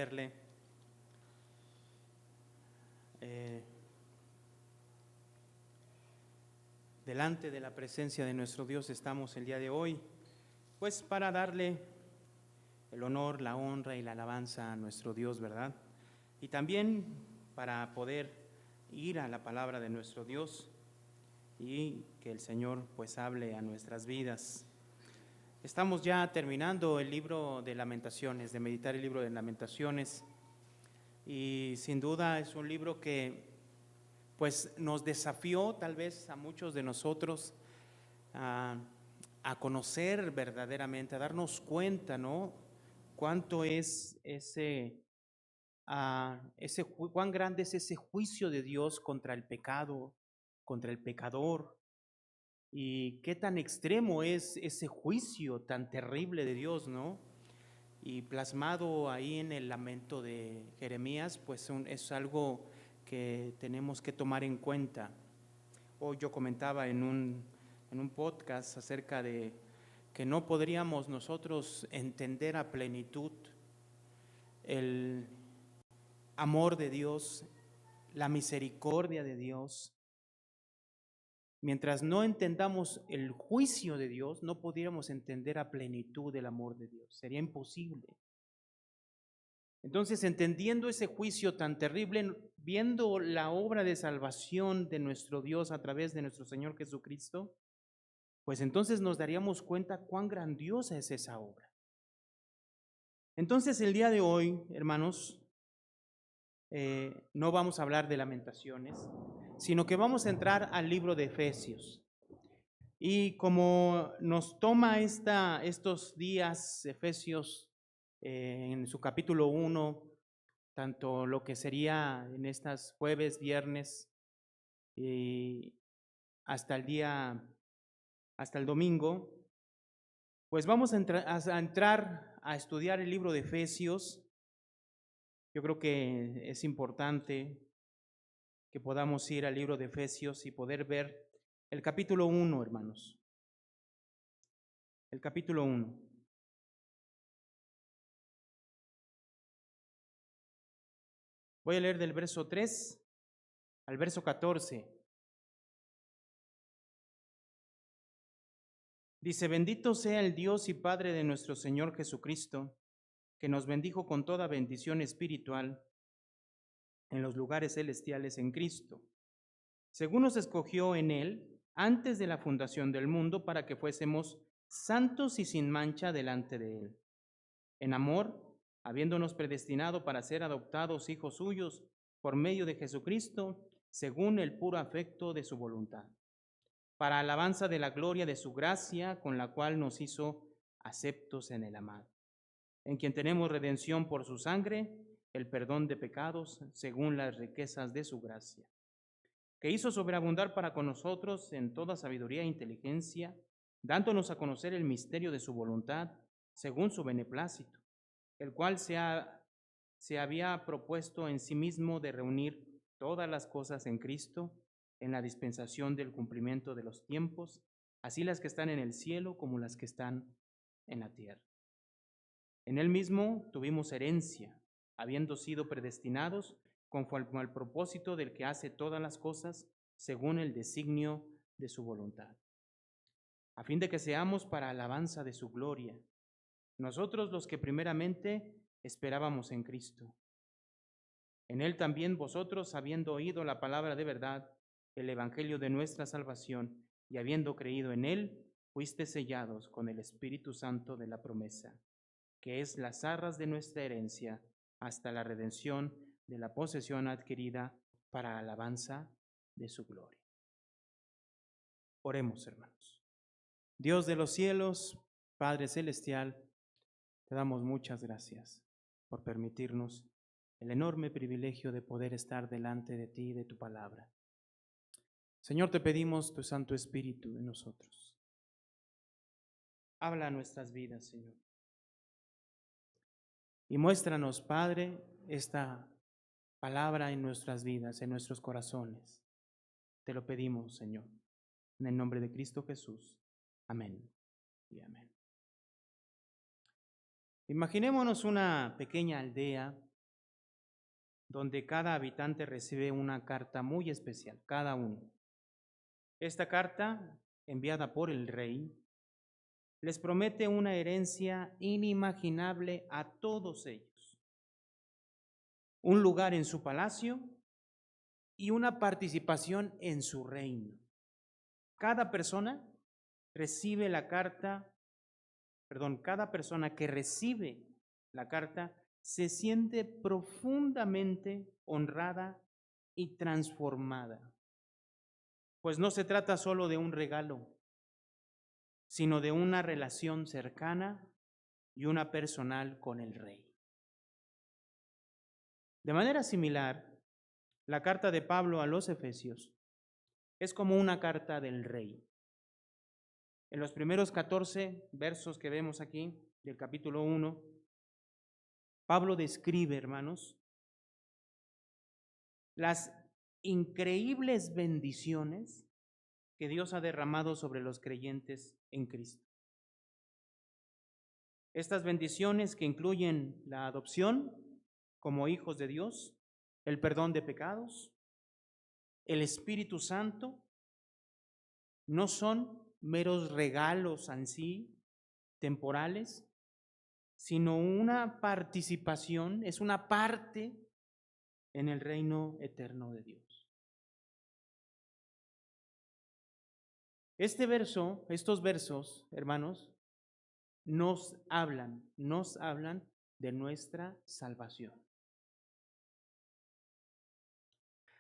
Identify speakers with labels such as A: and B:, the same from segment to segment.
A: verle. Delante de la presencia de nuestro Dios estamos el día de hoy, pues para darle el honor, la honra y la alabanza a nuestro Dios, ¿verdad? Y también para poder ir a la palabra de nuestro Dios y que el Señor pues hable a nuestras vidas. Estamos ya terminando el libro de Lamentaciones, de meditar el libro de Lamentaciones, y sin duda es un libro que pues nos desafió tal vez a muchos de nosotros a conocer verdaderamente, a darnos cuenta, ¿no? Cuánto es cuán grande es ese juicio de Dios contra el pecado, contra el pecador, y qué tan extremo es ese juicio tan terrible de Dios, ¿no? Y plasmado ahí en el lamento de Jeremías, pues es algo que tenemos que tomar en cuenta. Hoy yo comentaba en un podcast acerca de que no podríamos nosotros entender a plenitud el amor de Dios, la misericordia de Dios. Mientras no entendamos el juicio de Dios, no pudiéramos entender a plenitud el amor de Dios. Sería imposible. Entonces, entendiendo ese juicio tan terrible, viendo la obra de salvación de nuestro Dios a través de nuestro Señor Jesucristo, pues entonces nos daríamos cuenta cuán grandiosa es esa obra. Entonces, el día de hoy, hermanos, no vamos a hablar de Lamentaciones, sino que vamos a entrar al libro de Efesios. Y como nos toma estos días, Efesios, en su capítulo 1, tanto lo que sería en estas jueves, viernes, y hasta el domingo, pues vamos a entrar a estudiar el libro de Efesios. Yo creo que es importante que podamos ir al libro de Efesios y poder ver el capítulo 1, hermanos. El capítulo 1. Voy a leer del verso 3 al verso 14. Dice: bendito sea el Dios y Padre de nuestro Señor Jesucristo, que nos bendijo con toda bendición espiritual en los lugares celestiales en Cristo, según nos escogió en Él antes de la fundación del mundo, para que fuésemos santos y sin mancha delante de Él. En amor, habiéndonos predestinado para ser adoptados hijos suyos por medio de Jesucristo, según el puro afecto de su voluntad, para alabanza de la gloria de su gracia, con la cual nos hizo aceptos en el amado, en quien tenemos redención por su sangre, el perdón de pecados, según las riquezas de su gracia, que hizo sobreabundar para con nosotros en toda sabiduría e inteligencia, dándonos a conocer el misterio de su voluntad, según su beneplácito, el cual se había propuesto en sí mismo de reunir todas las cosas en Cristo, en la dispensación del cumplimiento de los tiempos, así las que están en el cielo como las que están en la tierra. En él mismo tuvimos herencia, habiendo sido predestinados conforme al propósito del que hace todas las cosas según el designio de su voluntad, a fin de que seamos para alabanza de su gloria, nosotros los que primeramente esperábamos en Cristo. En él también vosotros, habiendo oído la palabra de verdad, el evangelio de nuestra salvación, y habiendo creído en él, fuisteis sellados con el Espíritu Santo de la promesa, que es las arras de nuestra herencia, hasta la redención de la posesión adquirida para alabanza de su gloria. Oremos, hermanos. Dios de los cielos, Padre celestial, te damos muchas gracias por permitirnos el enorme privilegio de poder estar delante de ti y de tu palabra. Señor, te pedimos tu Santo Espíritu en nosotros. Habla a nuestras vidas, Señor. Y muéstranos, Padre, esta palabra en nuestras vidas, en nuestros corazones. Te lo pedimos, Señor, en el nombre de Cristo Jesús. Amén y amén. Imaginémonos una pequeña aldea donde cada habitante recibe una carta muy especial, cada uno. Esta carta, enviada por el rey, les promete una herencia inimaginable a todos ellos, un lugar en su palacio y una participación en su reino. Cada persona recibe la carta, cada persona que recibe la carta se siente profundamente honrada y transformada, pues no se trata solo de un regalo, sino de una relación cercana y una personal con el rey. De manera similar, la carta de Pablo a los Efesios es como una carta del rey. En los primeros 14 versos que vemos aquí del capítulo 1, Pablo describe, hermanos, las increíbles bendiciones que Dios ha derramado sobre los creyentes en Cristo. Estas bendiciones que incluyen la adopción como hijos de Dios, el perdón de pecados, el Espíritu Santo, no son meros regalos en sí, temporales, sino una participación, es una parte en el reino eterno de Dios. Estos versos, hermanos, nos hablan de nuestra salvación.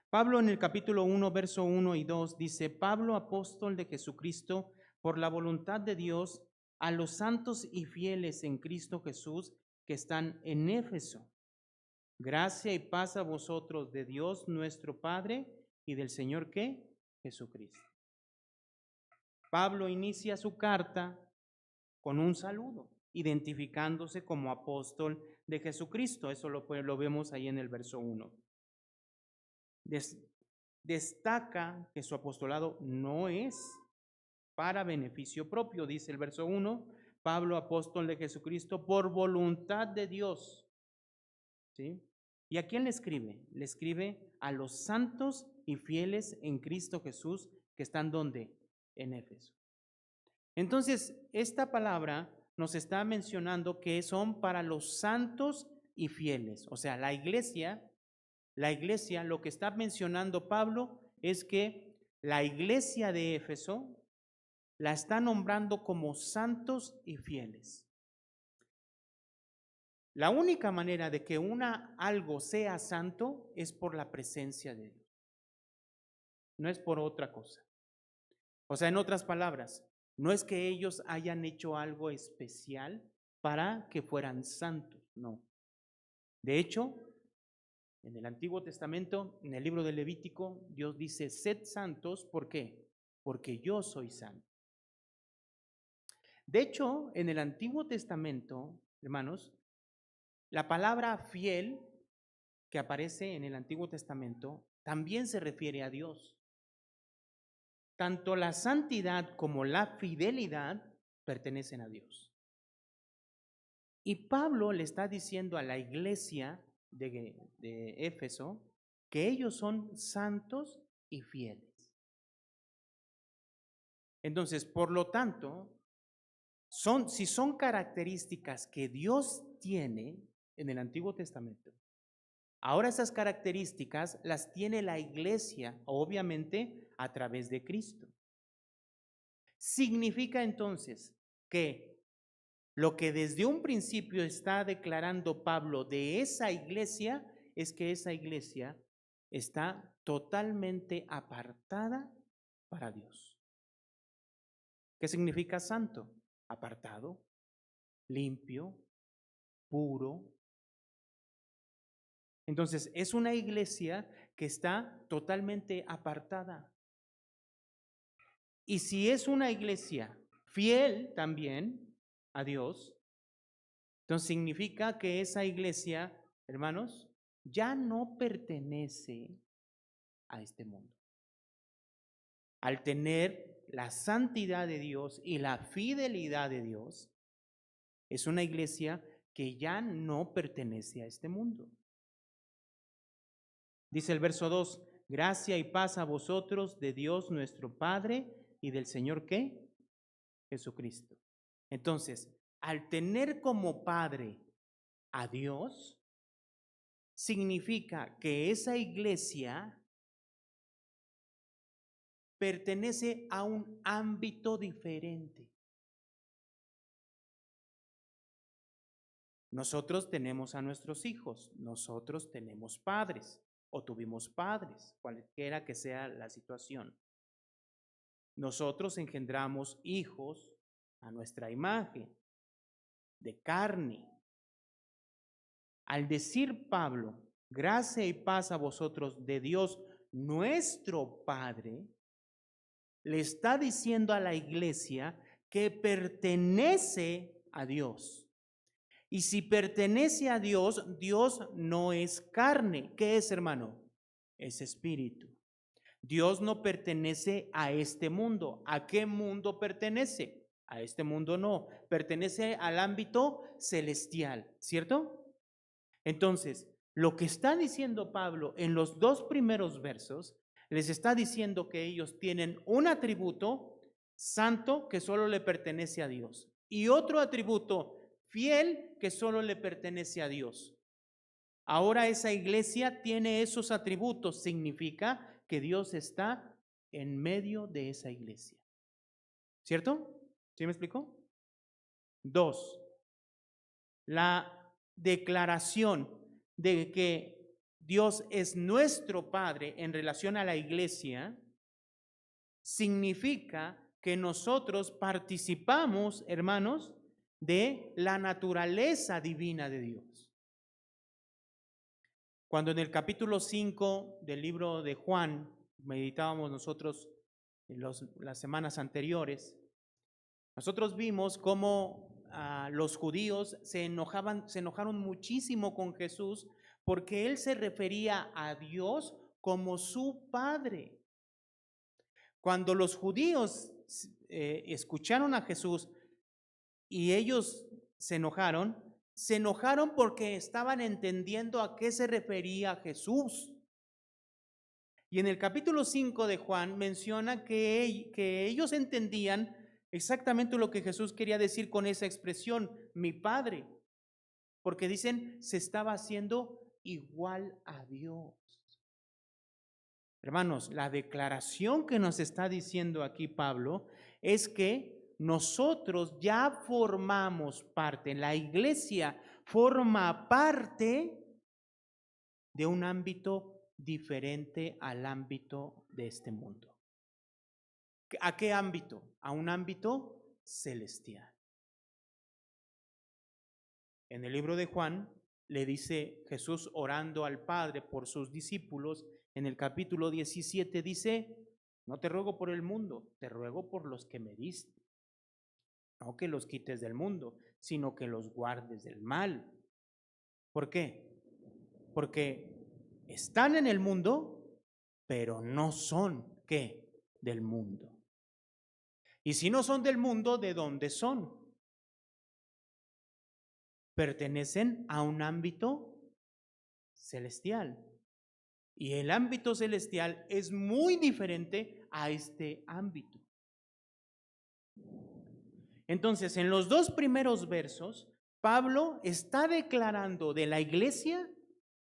A: Pablo en el capítulo 1, verso 1 y 2 dice: Pablo, apóstol de Jesucristo, por la voluntad de Dios, a los santos y fieles en Cristo Jesús que están en Éfeso. Gracia y paz a vosotros de Dios nuestro Padre y del Señor, ¿qué? Jesucristo. Pablo inicia su carta con un saludo, identificándose como apóstol de Jesucristo. Eso lo vemos ahí en el verso 1. Destaca que su apostolado no es para beneficio propio, dice el verso 1, Pablo, apóstol de Jesucristo, por voluntad de Dios. ¿Sí? ¿Y a quién le escribe? Le escribe a los santos y fieles en Cristo Jesús que están ¿dónde? En Éfeso. Entonces, esta palabra nos está mencionando que son para los santos y fieles. O sea, la iglesia, lo que está mencionando Pablo es que la iglesia de Éfeso la está nombrando como santos y fieles. La única manera de que algo sea santo es por la presencia de Dios. No es por otra cosa. O sea, en otras palabras, no es que ellos hayan hecho algo especial para que fueran santos, no. De hecho, en el Antiguo Testamento, en el libro de Levítico, Dios dice: sed santos, ¿por qué? Porque yo soy santo. De hecho, en el Antiguo Testamento, hermanos, la palabra fiel que aparece en el Antiguo Testamento también se refiere a Dios. Tanto la santidad como la fidelidad pertenecen a Dios. Y Pablo le está diciendo a la iglesia de Éfeso que ellos son santos y fieles. Entonces, por lo tanto, si son características que Dios tiene en el Antiguo Testamento, ahora esas características las tiene la iglesia, obviamente, a través de Cristo. Significa entonces que lo que desde un principio está declarando Pablo de esa iglesia es que esa iglesia está totalmente apartada para Dios. ¿Qué significa santo? Apartado, limpio, puro. Entonces, es una iglesia que está totalmente apartada. Y si es una iglesia fiel también a Dios, entonces significa que esa iglesia, hermanos, ya no pertenece a este mundo. Al tener la santidad de Dios y la fidelidad de Dios, es una iglesia que ya no pertenece a este mundo. Dice el verso 2, gracia y paz a vosotros de Dios nuestro Padre y del Señor ¿qué? Jesucristo. Entonces, al tener como Padre a Dios, significa que esa iglesia pertenece a un ámbito diferente. Nosotros tenemos a nuestros hijos, nosotros tenemos padres o tuvimos padres, cualquiera que sea la situación. Nosotros engendramos hijos a nuestra imagen, de carne. Al decir Pablo, gracia y paz a vosotros de Dios nuestro Padre, le está diciendo a la iglesia que pertenece a Dios. Y si pertenece a Dios, Dios no es carne. ¿Qué es, hermano? Es espíritu. Dios no pertenece a este mundo. ¿A qué mundo pertenece? A este mundo no. Pertenece al ámbito celestial, ¿cierto? Entonces, lo que está diciendo Pablo en los dos primeros versos, les está diciendo que ellos tienen un atributo santo que solo le pertenece a Dios y otro atributo fiel que solo le pertenece a Dios. Ahora esa iglesia tiene esos atributos, significa que Dios está en medio de esa iglesia. ¿Cierto? ¿Sí me explicó? 2. La declaración de que Dios es nuestro Padre en relación a la iglesia significa que nosotros participamos, hermanos, de la naturaleza divina de Dios. Cuando en el capítulo 5 del libro de Juan meditábamos nosotros en las semanas anteriores, nosotros vimos cómo los judíos se enojaron muchísimo con Jesús porque él se refería a Dios como su Padre. Cuando los judíos escucharon a Jesús y ellos se enojaron porque estaban entendiendo a qué se refería Jesús. Y en el capítulo 5 de Juan menciona que ellos entendían exactamente lo que Jesús quería decir con esa expresión, mi Padre, porque dicen, se estaba haciendo igual a Dios. Hermanos, la declaración que nos está diciendo aquí Pablo es que nosotros ya formamos parte, la iglesia forma parte de un ámbito diferente al ámbito de este mundo. ¿A qué ámbito? A un ámbito celestial. En el libro de Juan le dice Jesús orando al Padre por sus discípulos, en el capítulo 17 dice, no te ruego por el mundo, te ruego por los que me diste. No que los quites del mundo, sino que los guardes del mal. ¿Por qué? Porque están en el mundo, pero no son, ¿qué? Del mundo. Y si no son del mundo, ¿de dónde son? Pertenecen a un ámbito celestial. Y el ámbito celestial es muy diferente a este ámbito. Entonces, en los dos primeros versos, Pablo está declarando de la iglesia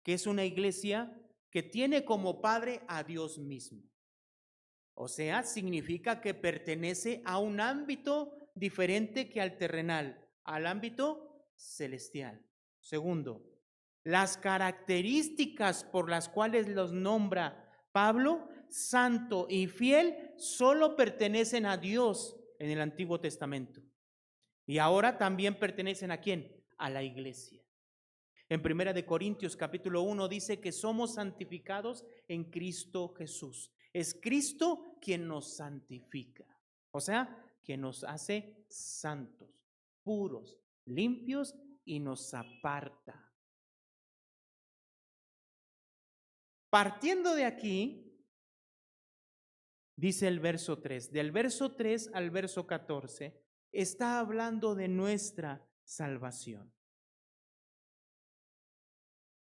A: que es una iglesia que tiene como padre a Dios mismo. O sea, significa que pertenece a un ámbito diferente que al terrenal, al ámbito celestial. Segundo, las características por las cuales los nombra Pablo, santo y fiel, solo pertenecen a Dios en el Antiguo Testamento. Y ahora también pertenecen ¿a quién? A la iglesia. En 1 Corintios capítulo 1 dice que somos santificados en Cristo Jesús. Es Cristo quien nos santifica, o sea, quien nos hace santos, puros, limpios y nos aparta. Partiendo de aquí, dice el verso 3, del verso 3 al verso 14, está hablando de nuestra salvación.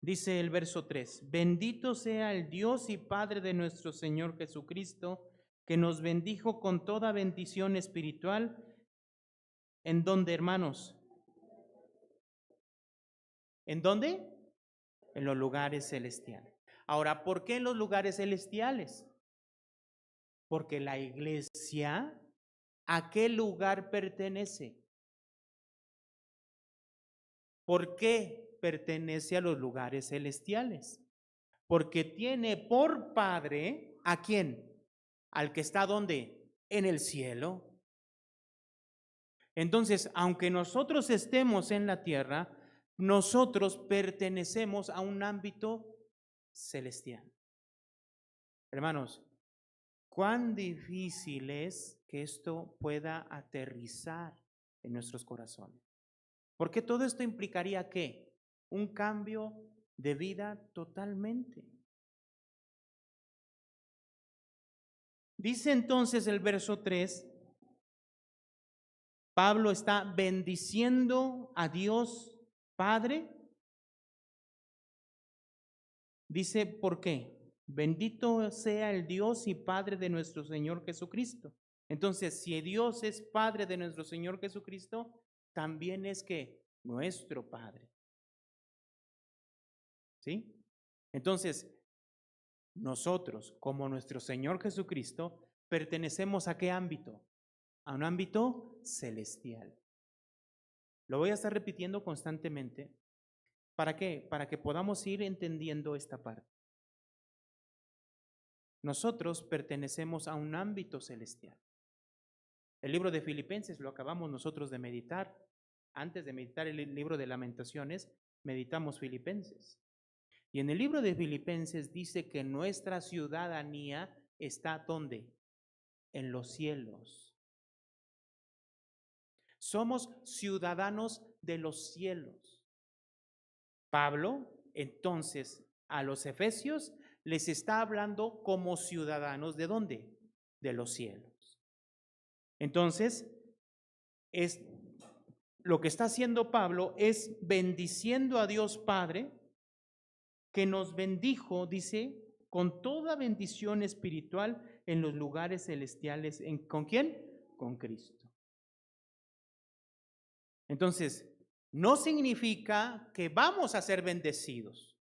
A: Dice el verso 3, bendito sea el Dios y Padre de nuestro Señor Jesucristo, que nos bendijo con toda bendición espiritual. ¿En dónde, hermanos? ¿En dónde? En los lugares celestiales. Ahora, ¿por qué en los lugares celestiales? Porque la iglesia, ¿a qué lugar pertenece? ¿Por qué pertenece a los lugares celestiales? Porque tiene por padre, ¿a quién? Al que está ¿dónde? En el cielo. Entonces, aunque nosotros estemos en la tierra, nosotros pertenecemos a un ámbito celestial. Hermanos, cuán difícil es que esto pueda aterrizar en nuestros corazones. Porque todo esto implicaría ¿qué? Un cambio de vida totalmente. Dice entonces el verso 3, Pablo está bendiciendo a Dios Padre. Dice, ¿por qué? Bendito sea el Dios y Padre de nuestro Señor Jesucristo. Entonces, si Dios es Padre de nuestro Señor Jesucristo, también es que nuestro Padre. ¿Sí? Entonces, nosotros, como nuestro Señor Jesucristo, pertenecemos ¿a qué ámbito? A un ámbito celestial. Lo voy a estar repitiendo constantemente. ¿Para qué? Para que podamos ir entendiendo esta parte. Nosotros pertenecemos a un ámbito celestial. El libro de Filipenses lo acabamos nosotros de meditar. Antes de meditar el libro de Lamentaciones, meditamos Filipenses. Y en el libro de Filipenses dice que nuestra ciudadanía está ¿dónde? En los cielos. Somos ciudadanos de los cielos. Pablo, entonces, a los efesios les está hablando como ciudadanos ¿de dónde? De los cielos. Entonces, lo que está haciendo Pablo es bendiciendo a Dios Padre, que nos bendijo, dice, con toda bendición espiritual en los lugares celestiales. ¿Con quién? Con Cristo. Entonces, no significa que vamos a ser bendecidos.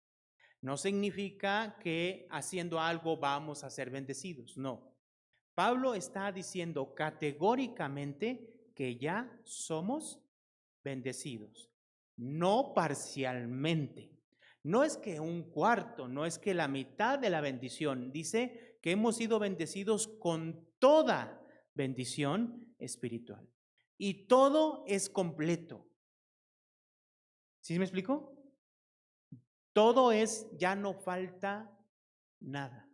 A: No significa que haciendo algo vamos a ser bendecidos. No. Pablo está diciendo categóricamente que ya somos bendecidos. No parcialmente. No es que un cuarto, no es que la mitad de la bendición. Dice que hemos sido bendecidos con toda bendición espiritual. Y todo es completo. ¿Sí me explico? Todo es, ya no falta nada.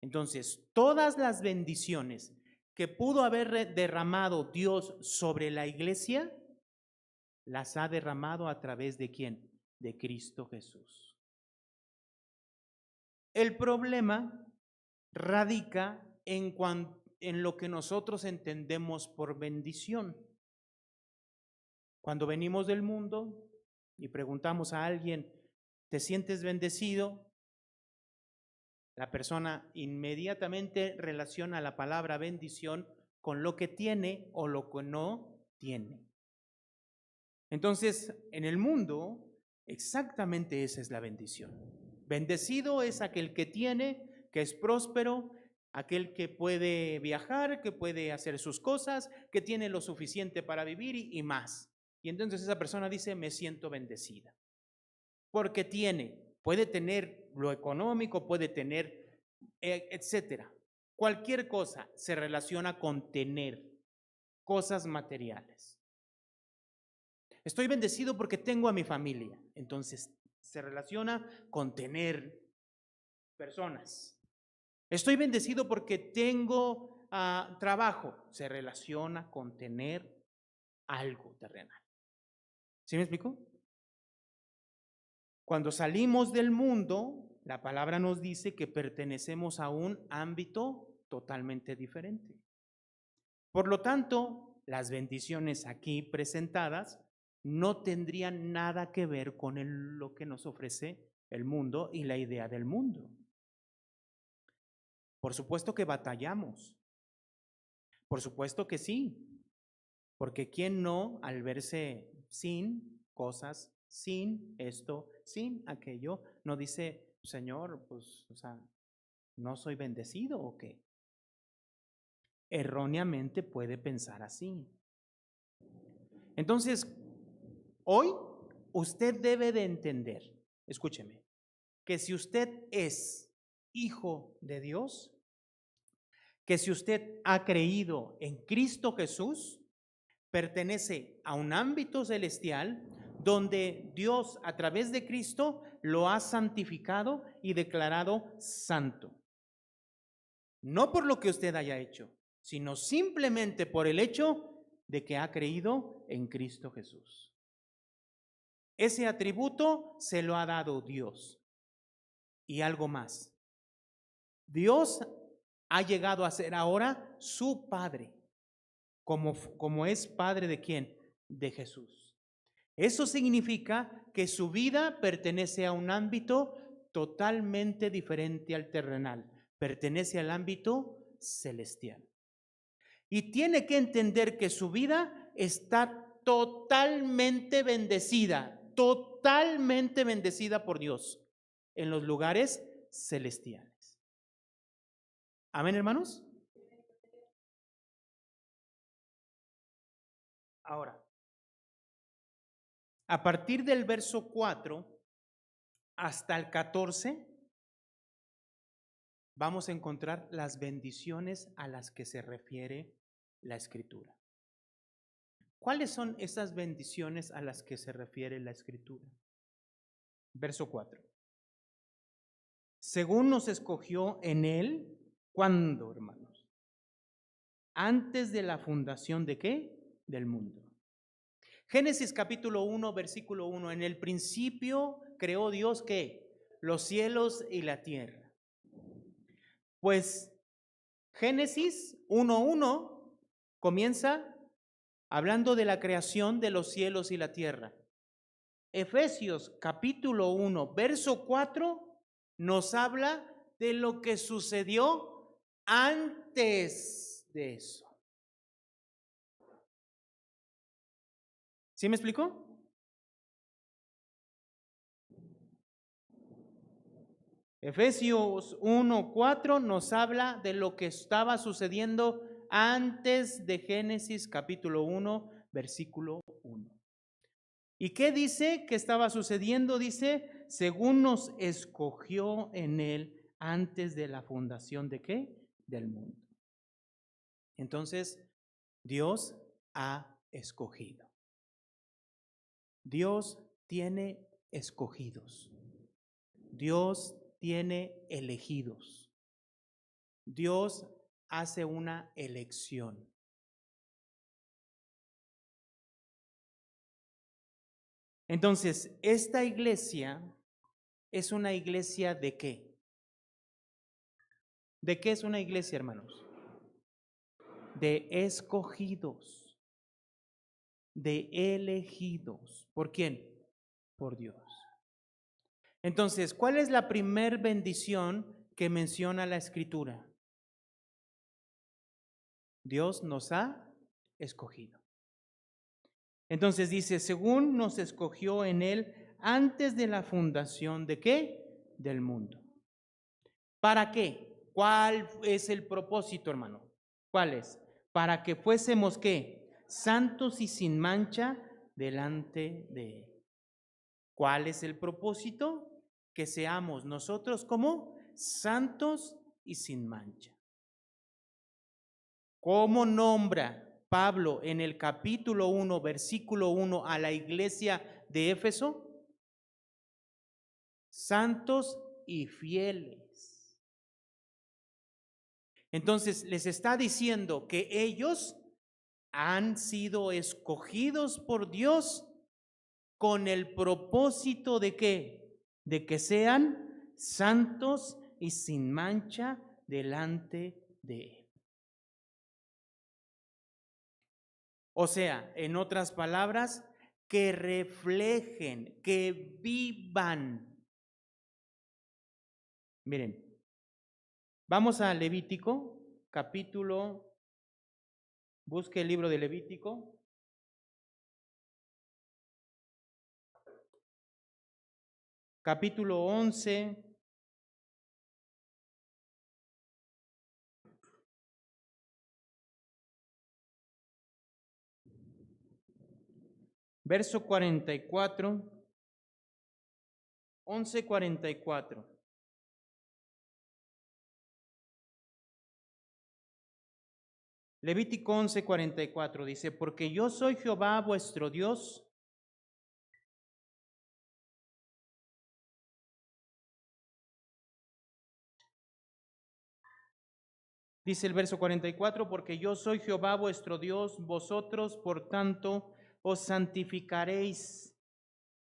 A: Entonces, todas las bendiciones que pudo haber derramado Dios sobre la iglesia, las ha derramado a través de ¿quién? De Cristo Jesús. El problema radica en lo que nosotros entendemos por bendición. Cuando venimos del mundo y preguntamos a alguien, ¿te sientes bendecido? La persona inmediatamente relaciona la palabra bendición con lo que tiene o lo que no tiene. Entonces, en el mundo, exactamente esa es la bendición. Bendecido es aquel que tiene, que es próspero, aquel que puede viajar, que puede hacer sus cosas, que tiene lo suficiente para vivir y más. Y entonces esa persona dice, me siento bendecida. Porque puede tener lo económico, puede tener, etcétera. Cualquier cosa se relaciona con tener cosas materiales. Estoy bendecido porque tengo a mi familia. Entonces se relaciona con tener personas. Estoy bendecido porque tengo trabajo. Se relaciona con tener algo terrenal. ¿Sí me explico? Cuando salimos del mundo, la palabra nos dice que pertenecemos a un ámbito totalmente diferente. Por lo tanto, las bendiciones aquí presentadas no tendría nada que ver con lo que nos ofrece el mundo y la idea del mundo. Por supuesto que batallamos, por supuesto que sí, porque ¿quién no, al verse sin cosas, sin esto, sin aquello, no dice, Señor, pues, o sea, ¿no soy bendecido o qué? Erróneamente puede pensar así. Entonces, hoy usted debe de entender, escúcheme, que si usted es hijo de Dios, que si usted ha creído en Cristo Jesús, pertenece a un ámbito celestial donde Dios a través de Cristo lo ha santificado y declarado santo. No por lo que usted haya hecho, sino simplemente por el hecho de que ha creído en Cristo Jesús. Ese atributo se lo ha dado Dios. Y algo más. Dios ha llegado a ser ahora su Padre, como es Padre de ¿quién? De Jesús. Eso significa que su vida pertenece a un ámbito totalmente diferente al terrenal, pertenece al ámbito celestial. Y tiene que entender que su vida está totalmente bendecida por Dios en los lugares celestiales. Amén, hermanos. Ahora, a partir del verso 4 hasta el 14, vamos a encontrar las bendiciones a las que se refiere la Escritura. ¿Cuáles son esas bendiciones a las que se refiere la Escritura? Verso 4. Según nos escogió en Él, ¿cuándo, hermanos? Antes de la fundación ¿de qué? Del mundo. Génesis capítulo 1, versículo 1. En el principio creó Dios ¿qué? Los cielos y la tierra. Pues Génesis 1:1 comienza hablando de la creación de los cielos y la tierra. Efesios capítulo 1, verso 4 nos habla de lo que sucedió antes de eso. ¿Sí me explicó? Efesios 1:4 nos habla de lo que estaba sucediendo antes de Génesis capítulo 1, versículo 1. ¿Y qué dice que estaba sucediendo? Dice, según nos escogió en Él antes de la fundación ¿de qué? Del mundo. Entonces, Dios ha escogido. Dios tiene escogidos. Dios tiene elegidos. Dios hace una elección. Entonces, esta iglesia es una iglesia ¿de qué? ¿De qué es una iglesia, hermanos? De escogidos, de elegidos. ¿Por quién? Por Dios. Entonces, ¿cuál es la primer bendición que menciona la Escritura? Dios nos ha escogido. Entonces dice, según nos escogió en Él antes de la fundación ¿de qué? Del mundo. ¿Para qué? ¿Cuál es el propósito, hermano? ¿Cuál es? Para que fuésemos ¿qué? Santos y sin mancha delante de Él. ¿Cuál es el propósito? Que seamos nosotros como santos y sin mancha. ¿Cómo nombra Pablo en el capítulo 1, versículo 1 a la iglesia de Éfeso? Santos y fieles. Entonces les está diciendo que ellos han sido escogidos por Dios con el propósito de ¿qué? De que sean santos y sin mancha delante de Él. O sea, en otras palabras, que reflejen, que vivan. Miren, vamos a Levítico, busque el libro de Levítico. Capítulo 11. Verso 44, 11:44. Levítico 11:44 dice, porque yo soy Jehová vuestro Dios. Dice el verso 44, porque yo soy Jehová vuestro Dios, vosotros por tanto os santificaréis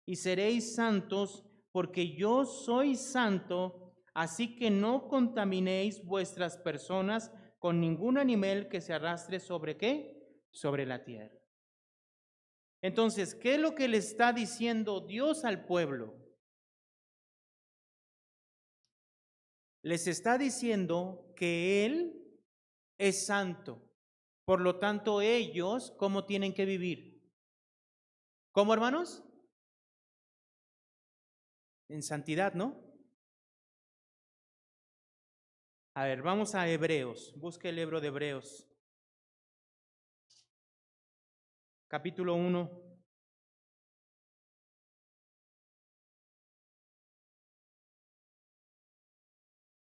A: y seréis santos, porque yo soy santo, así que no contaminéis vuestras personas con ningún animal que se arrastre sobre ¿qué? Sobre la tierra. Entonces, ¿qué es lo que le está diciendo Dios al pueblo? Les está diciendo que Él es santo. Por lo tanto, ellos, ¿cómo tienen que vivir? ¿Cómo, hermanos? En santidad, ¿no? A ver, vamos a Hebreos. Busque el libro de Hebreos. Capítulo 1.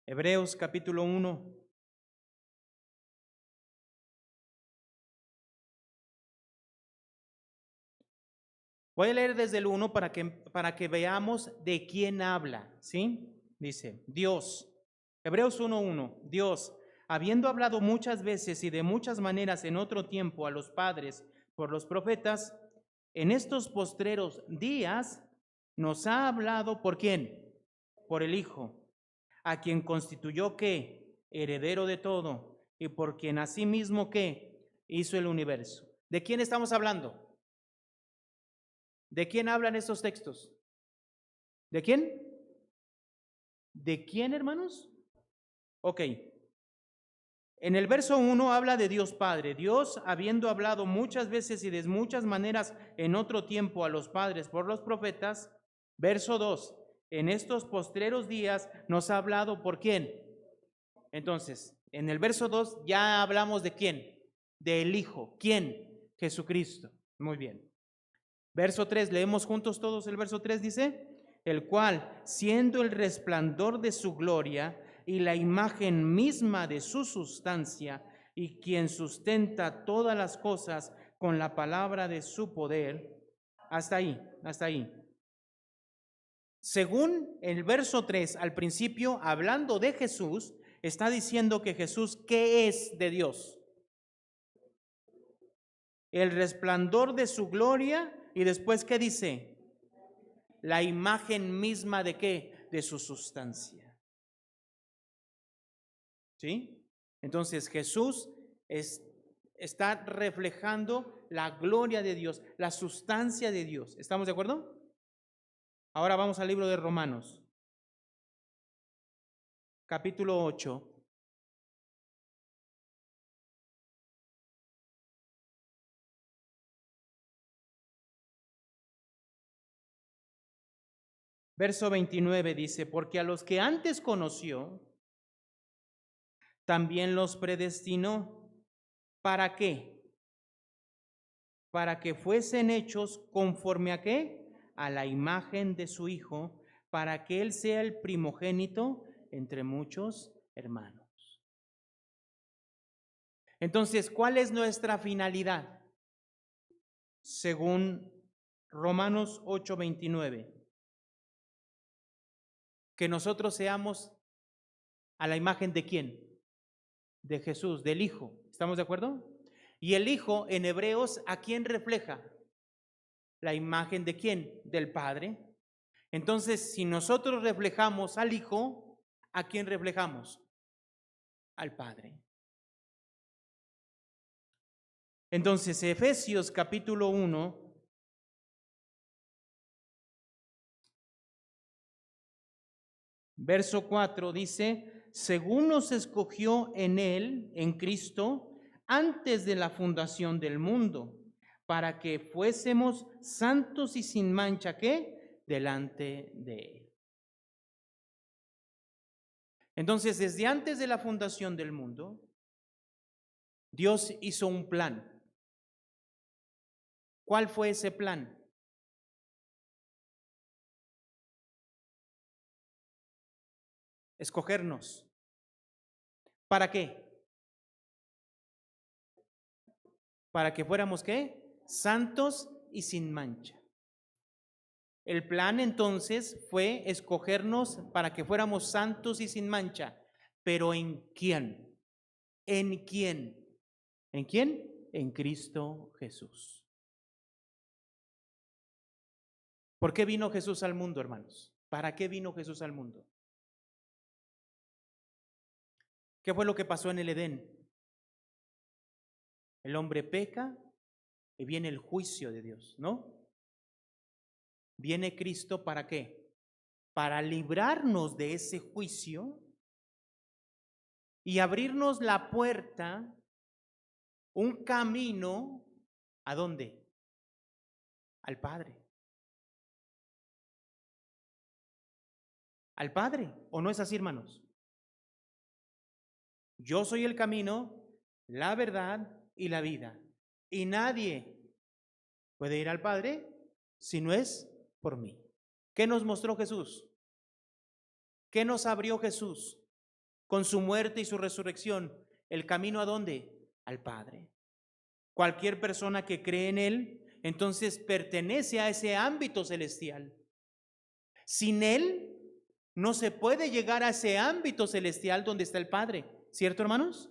A: Hebreos capítulo 1. Voy a leer desde el 1 para que veamos de quién habla, ¿sí? Dice, Dios, Hebreos 1:1, Dios, habiendo hablado muchas veces y de muchas maneras en otro tiempo a los padres por los profetas, en estos postreros días nos ha hablado, ¿por quién? Por el Hijo, a quien constituyó ¿qué? Heredero de todo, y por quien asimismo ¿qué? Hizo el universo. ¿De quién estamos hablando? ¿De quién hablan estos textos? ¿De quién? ¿De quién, hermanos? Ok. En el verso 1 habla de Dios Padre. Dios, habiendo hablado muchas veces y de muchas maneras en otro tiempo a los padres por los profetas. Verso 2. En estos postreros días nos ha hablado ¿por quién? Entonces, en el verso 2 ya hablamos de quién. Del Hijo. ¿Quién? Jesucristo. Muy bien. Verso 3, leemos juntos todos el verso 3, dice, el cual, siendo el resplandor de su gloria y la imagen misma de su sustancia, y quien sustenta todas las cosas con la palabra de su poder. Hasta ahí, hasta ahí. Según el verso 3, al principio, hablando de Jesús, está diciendo que Jesús, ¿qué es de Dios? El resplandor de su gloria. Y después, ¿qué dice? La imagen misma de ¿qué? De su sustancia. ¿Sí? Entonces Jesús está reflejando la gloria de Dios, la sustancia de Dios. ¿Estamos de acuerdo? Ahora vamos al libro de Romanos, capítulo 8. Verso 29 dice, porque a los que antes conoció, también los predestinó. ¿Para qué? Para que fuesen hechos conforme a qué? A la imagen de su Hijo, para que Él sea el primogénito entre muchos hermanos. Entonces, ¿cuál es nuestra finalidad? Según Romanos 8:29. Que nosotros seamos a la imagen de ¿quién? De Jesús, del Hijo. ¿Estamos de acuerdo? Y el Hijo en Hebreos, ¿a quién refleja? La imagen de ¿quién? Del Padre. Entonces, si nosotros reflejamos al Hijo, ¿a quién reflejamos? Al Padre. Entonces, Efesios capítulo 1, Verso 4 dice, según nos escogió en Él, en Cristo, antes de la fundación del mundo, para que fuésemos santos y sin mancha, ¿qué? Delante de Él. Entonces, desde antes de la fundación del mundo, Dios hizo un plan. ¿Cuál fue ese plan? Escogernos. ¿Para qué? Para que fuéramos ¿qué? Santos y sin mancha. El plan entonces fue escogernos para que fuéramos santos y sin mancha. ¿Pero en quién? ¿En quién? ¿En quién? En Cristo Jesús. ¿Por qué vino Jesús al mundo, hermanos? ¿Para qué vino Jesús al mundo? ¿Qué fue lo que pasó en el Edén? El hombre peca y viene el juicio de Dios, ¿no? Viene Cristo ¿para qué? Para librarnos de ese juicio y abrirnos la puerta, un camino, ¿a dónde? Al Padre. Al Padre, ¿o no es así, hermanos? Yo soy el camino, la verdad y la vida. Y nadie puede ir al Padre si no es por mí. ¿Qué nos mostró Jesús? ¿Qué nos abrió Jesús? Con su muerte y su resurrección, ¿el camino a dónde? Al Padre. Cualquier persona que cree en Él, entonces pertenece a ese ámbito celestial. Sin Él, no se puede llegar a ese ámbito celestial donde está el Padre. ¿Cierto, hermanos?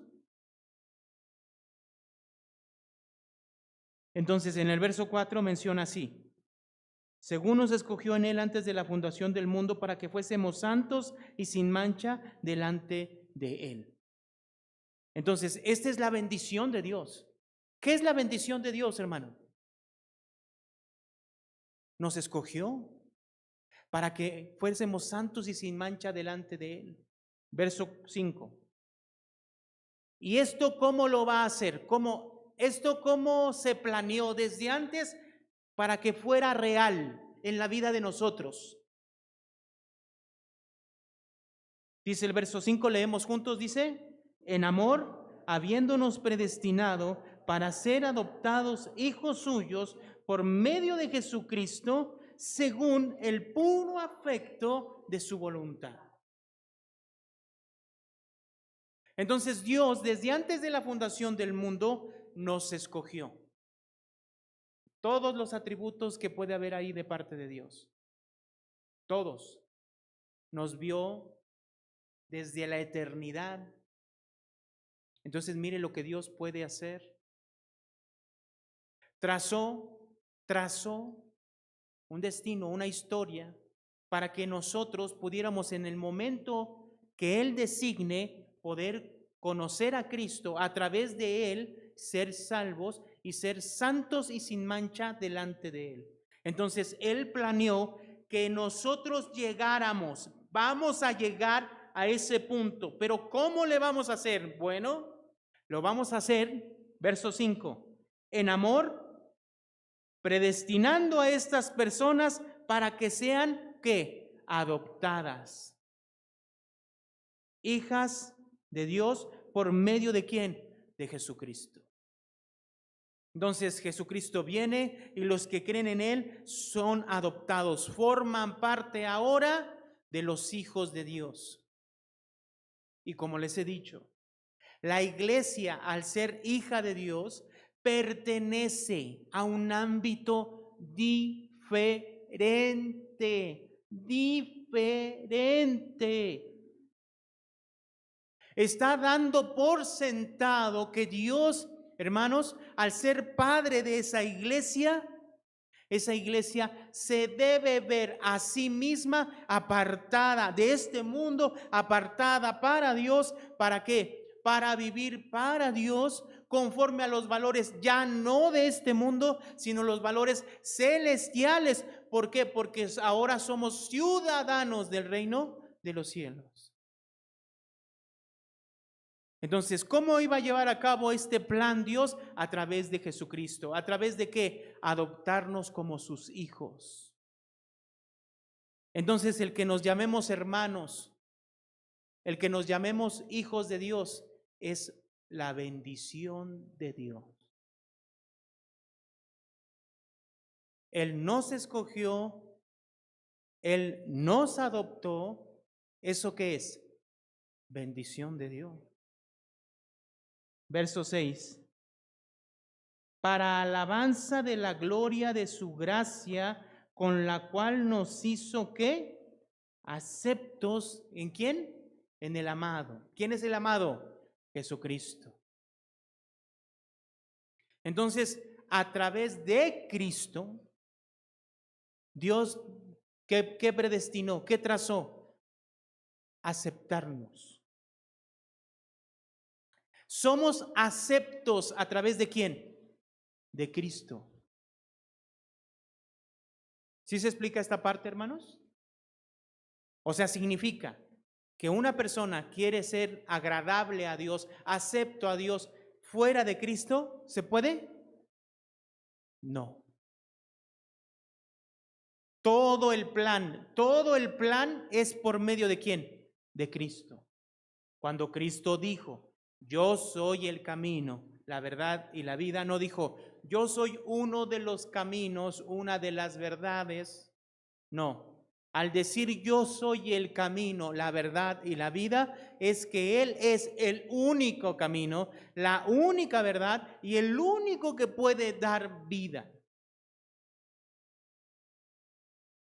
A: Entonces, en el verso 4 menciona así: según nos escogió en Él antes de la fundación del mundo para que fuésemos santos y sin mancha delante de Él. Entonces, esta es la bendición de Dios. ¿Qué es la bendición de Dios, hermano? Nos escogió para que fuésemos santos y sin mancha delante de Él. Verso 5. ¿Y esto cómo lo va a hacer? ¿Cómo se planeó desde antes para que fuera real en la vida de nosotros? Dice el verso 5, leemos juntos, dice, en amor, habiéndonos predestinado para ser adoptados hijos suyos por medio de Jesucristo, según el puro afecto de su voluntad. Entonces Dios, desde antes de la fundación del mundo, nos escogió. Todos los atributos que puede haber ahí de parte de Dios. Todos. Nos vio desde la eternidad. Entonces mire lo que Dios puede hacer. Trazó un destino, una historia, para que nosotros pudiéramos en el momento que Él designe poder conocer a Cristo, a través de Él ser salvos y ser santos y sin mancha delante de Él. Entonces Él planeó que nosotros llegáramos, vamos a llegar a ese punto, pero ¿cómo le vamos a hacer? Bueno, lo vamos a hacer, verso 5, en amor, predestinando a estas personas para que sean, ¿qué? Adoptadas. Hijas de Dios, ¿por medio de quién? De Jesucristo. Entonces Jesucristo viene y los que creen en Él son adoptados, forman parte ahora de los hijos de Dios. Y como les he dicho, la iglesia, al ser hija de Dios, pertenece a un ámbito diferente. Está dando por sentado que Dios, hermanos, al ser padre de esa iglesia se debe ver a sí misma apartada de este mundo, apartada para Dios. ¿Para qué? Para vivir para Dios conforme a los valores ya no de este mundo, sino los valores celestiales. ¿Por qué? Porque ahora somos ciudadanos del reino de los cielos. Entonces, ¿cómo iba a llevar a cabo este plan Dios? A través de Jesucristo. ¿A través de qué? Adoptarnos como sus hijos. Entonces, el que nos llamemos hermanos, el que nos llamemos hijos de Dios, es la bendición de Dios. Él nos escogió, Él nos adoptó. ¿Eso qué es? Bendición de Dios. Verso 6. Para alabanza de la gloria de su gracia, con la cual nos hizo, ¿qué? Aceptos, ¿en quién? En el amado. ¿Quién es el amado? Jesucristo. Entonces, a través de Cristo, Dios, ¿qué predestinó? ¿Qué trazó? Aceptarnos. Somos aceptos a través de quién? De Cristo. ¿Sí se explica esta parte, hermanos? O sea, significa que una persona quiere ser agradable a Dios, acepto a Dios fuera de Cristo, ¿se puede? No. Todo el plan es por medio de ¿quién? De Cristo. Cuando Cristo dijo, yo soy el camino, la verdad y la vida, no dijo, yo soy uno de los caminos, una de las verdades. No, al decir yo soy el camino, la verdad y la vida, es que Él es el único camino, la única verdad y el único que puede dar vida.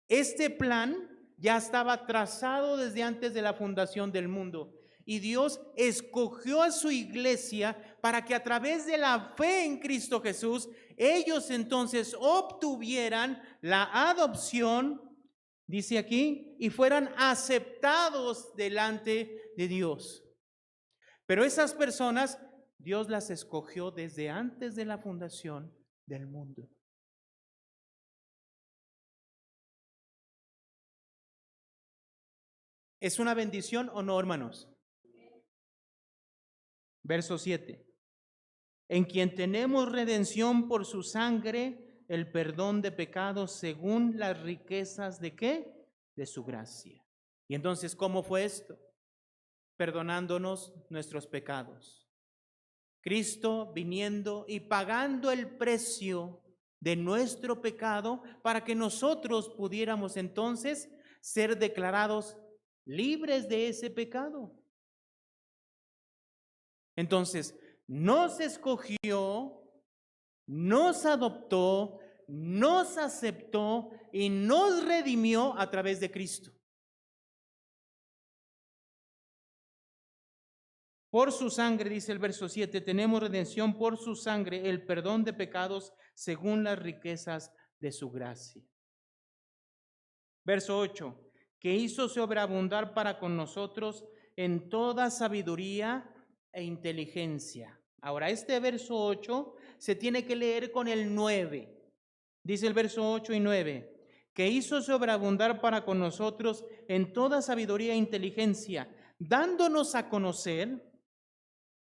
A: Este plan ya estaba trazado desde antes de la fundación del mundo. Y Dios escogió a su iglesia para que a través de la fe en Cristo Jesús, ellos entonces obtuvieran la adopción, dice aquí, y fueran aceptados delante de Dios. Pero esas personas, Dios las escogió desde antes de la fundación del mundo. ¿Es una bendición o no, hermanos? Verso 7. En quien tenemos redención por su sangre, el perdón de pecados según las riquezas de ¿qué? De su gracia. Y entonces, ¿cómo fue esto? Perdonándonos nuestros pecados. Cristo viniendo y pagando el precio de nuestro pecado para que nosotros pudiéramos entonces ser declarados libres de ese pecado. Entonces, nos escogió, nos adoptó, nos aceptó y nos redimió a través de Cristo. Por su sangre, dice el verso 7, tenemos redención por su sangre, el perdón de pecados según las riquezas de su gracia. Verso 8, que hizo sobreabundar para con nosotros en toda sabiduría e inteligencia. Ahora, este verso 8 se tiene que leer con el 9. Dice el verso 8 y 9, que hizo sobreabundar para con nosotros en toda sabiduría e inteligencia, dándonos a conocer,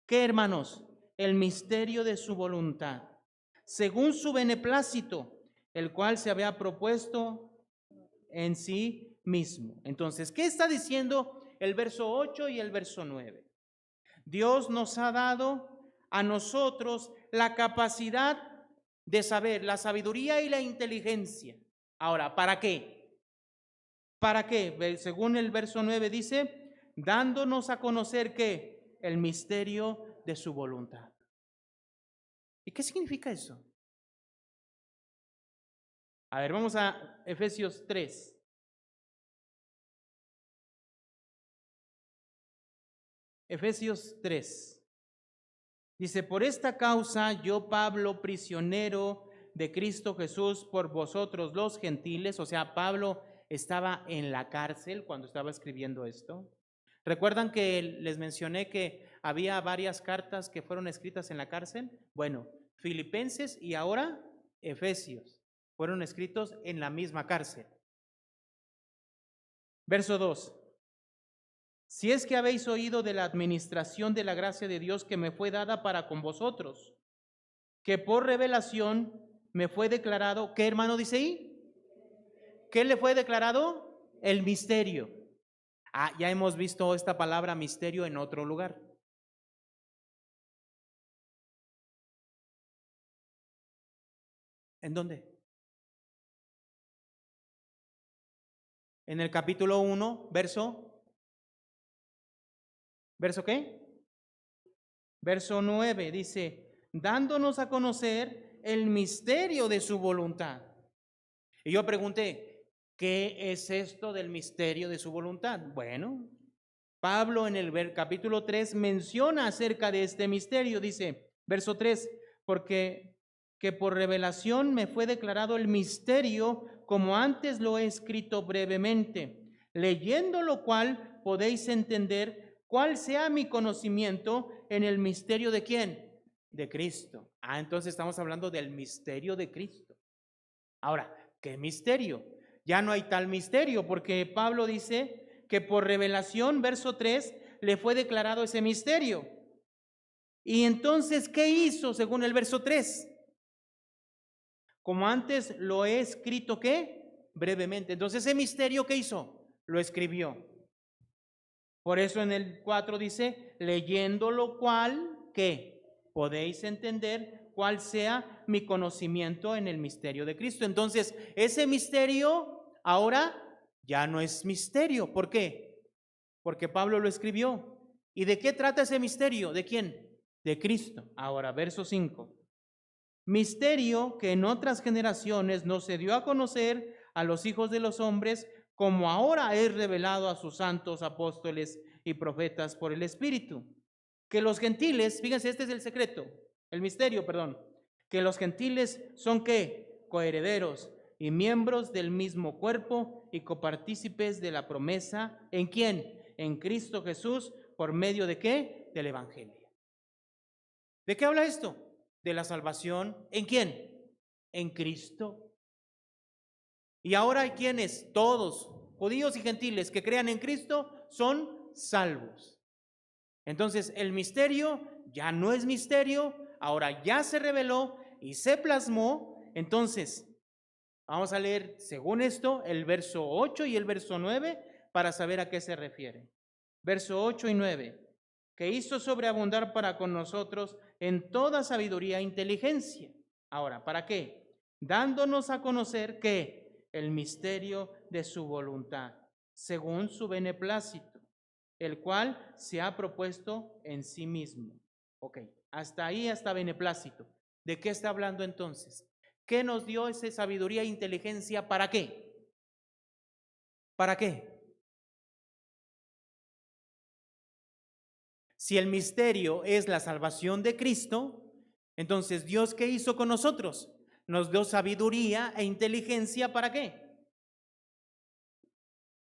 A: ¿qué, hermanos? El misterio de su voluntad, según su beneplácito, el cual se había propuesto en sí mismo. Entonces, ¿qué está diciendo el verso 8 y el verso 9? Dios nos ha dado a nosotros la capacidad de saber, la sabiduría y la inteligencia. Ahora, ¿para qué? ¿Para qué? Según el verso 9 dice, dándonos a conocer ¿qué? El misterio de su voluntad. ¿Y qué significa eso? A ver, vamos a Efesios 3. Efesios 3. Dice, por esta causa yo, Pablo, prisionero de Cristo Jesús, por vosotros los gentiles, o sea, Pablo estaba en la cárcel cuando estaba escribiendo esto. ¿Recuerdan que les mencioné que había varias cartas que fueron escritas en la cárcel? Bueno, Filipenses y ahora Efesios fueron escritos en la misma cárcel. Verso 2. Si es que habéis oído de la administración de la gracia de Dios que me fue dada para con vosotros, que por revelación me fue declarado, ¿qué hermano dice ahí? ¿Qué le fue declarado? El misterio. Ah, ya hemos visto esta palabra misterio en otro lugar. ¿En dónde? En el capítulo 1, ¿verso qué? Verso 9 dice, dándonos a conocer el misterio de su voluntad. Y yo pregunté, ¿qué es esto del misterio de su voluntad? Bueno, Pablo en el capítulo 3 menciona acerca de este misterio, dice, verso 3, porque que por revelación me fue declarado el misterio, como antes lo he escrito brevemente, leyendo lo cual podéis entender cuál sea mi conocimiento en el misterio de ¿quién? De Cristo. Ah, entonces estamos hablando del misterio de Cristo. Ahora, ¿qué misterio? Ya no hay tal misterio, porque Pablo dice que por revelación, verso 3, le fue declarado ese misterio. Y entonces, ¿qué hizo según el verso 3? Como antes lo he escrito, ¿qué? Brevemente. Entonces, ese misterio, ¿qué hizo? Lo escribió. Por eso en el 4 dice, leyendo lo cual, ¿qué? Podéis entender cuál sea mi conocimiento en el misterio de Cristo. Entonces, ese misterio ahora ya no es misterio. ¿Por qué? Porque Pablo lo escribió. ¿Y de qué trata ese misterio? ¿De quién? De Cristo. Ahora, verso 5. Misterio que en otras generaciones no se dio a conocer a los hijos de los hombres, como ahora es revelado a sus santos apóstoles y profetas por el Espíritu. Que los gentiles, fíjense, este es el secreto, el misterio, perdón, que los gentiles son ¿qué? Coherederos y miembros del mismo cuerpo y copartícipes de la promesa. ¿En quién? En Cristo Jesús, por medio de ¿qué? Del Evangelio. ¿De qué habla esto? De la salvación. ¿En quién? En Cristo. Y ahora hay quienes, todos, judíos y gentiles que crean en Cristo, son salvos. Entonces el misterio ya no es misterio, ahora ya se reveló y se plasmó. Entonces, vamos a leer según esto el verso 8 y el verso 9 para saber a qué se refiere. Verso 8 y 9. Que hizo sobreabundar para con nosotros en toda sabiduría e inteligencia. Ahora, ¿para qué? Dándonos a conocer que el misterio de su voluntad, según su beneplácito, el cual se ha propuesto en sí mismo. Ok, hasta ahí, hasta beneplácito. ¿De qué está hablando entonces? ¿Qué nos dio esa sabiduría e inteligencia? ¿Para qué? ¿Para qué? Si el misterio es la salvación de Cristo, entonces Dios, ¿qué hizo con nosotros? Nos dio sabiduría e inteligencia, ¿para qué?